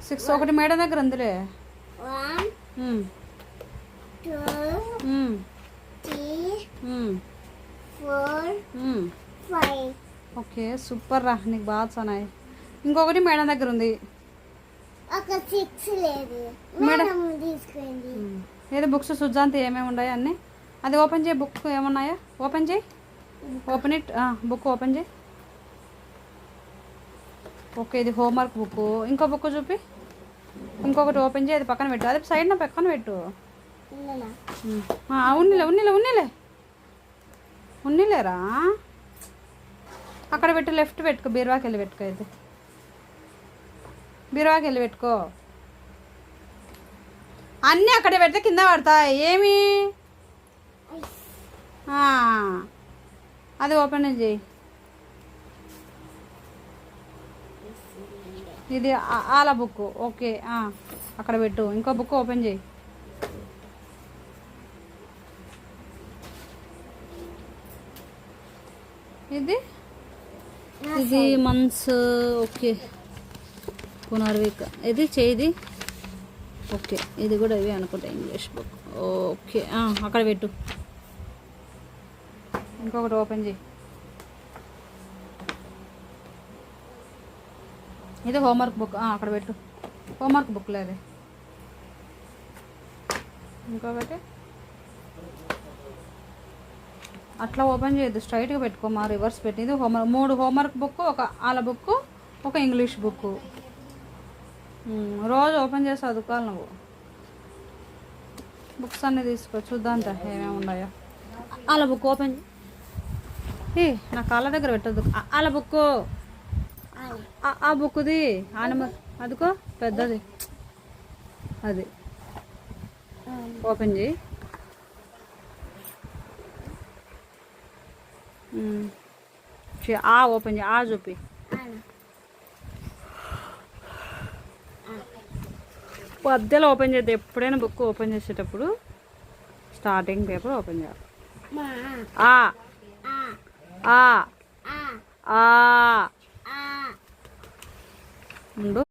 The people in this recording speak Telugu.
6 ఒకటి మేడం దగ్గర ఉందిలే. 1 2 3 4 5. ఓకే సూపర్ రా, నీకు బాగా సనాయి. ఇంకొకటి మేడం దగ్గర ఉంది. ఒక 6 లేదు మేడం తీసుకుంది. ఏదో బుక్స్ సుజాంతి ఏమేమి ఉన్నాయో అన్నీ అది ఓపెన్ చేయి. బుక్ ఏమున్నాయా ఓపెన్ చేయి. Open it. బుక్ ఓపెన్ చేయి. ఓకే ఇది హోంవర్క్ బుక్. ఇంకో బుక్ చూపి. ఇంకొకటి ఓపెన్ చేయి. అది పక్కన పెట్టు. అది సైడ్ నా పక్కన పెట్టు. ఉన్నిలేరా అక్కడ పెట్టు. లెఫ్ట్ పెట్టుకో. బీరువాకి వెళ్ళి పెట్టుకో. అయితే బీరువాకి వెళ్ళి పెట్టుకో. అన్నీ అక్కడే పెడితే కింద పడతాయి. ఏమి అది ఓపెన్ చేయి. ఇది ఆల బుక్. ఓకే అక్కడ పెట్టు. ఇంకో బుక్ ఓపెన్ చేయి. ఇది ఇది మంత్స్. ఓకే పునర్విక. ఇది చేయి. ఓకే ఇది కూడా ఇవి అనుకుంటా ఇంగ్లీష్ బుక్. ఓకే అక్కడ పెట్టు. ఇంకొకటి ఓపెన్ చేయి. ఇది హోంవర్క్ బుక్. అక్కడ పెట్టు. హోంవర్క్ బుక్ లేదే. ఇంకొకటి అట్లా ఓపెన్ చేయొద్దు, స్ట్రైట్గా పెట్టుకో. మా రివర్స్ పెట్టి. ఇది 3 హోంవర్క్ బుక్, ఒక ఆల బుక్, ఒక ఇంగ్లీష్ బుక్. రోజు ఓపెన్ చేసి చదువుకోవాలి నువ్వు. బుక్స్ అన్నీ తీసుకో చూద్దాంత ఏమేమి ఉన్నాయో. ఆల బుక్ ఓపెన్ నా కాళ్ళ దగ్గర పెట్టద్దు. ఆల బుక్. ఆ బుక్ది అదికో పెద్దది. అది ఓపెన్ చేయి. ఓపెన్ చేయి. చూపి. మధ్యలో ఓపెన్ చేద్దాం. ఎప్పుడైనా బుక్ ఓపెన్ చేసేటప్పుడు స్టార్టింగ్ పేపర్ ఓపెన్ చేయాలి. ఉండు.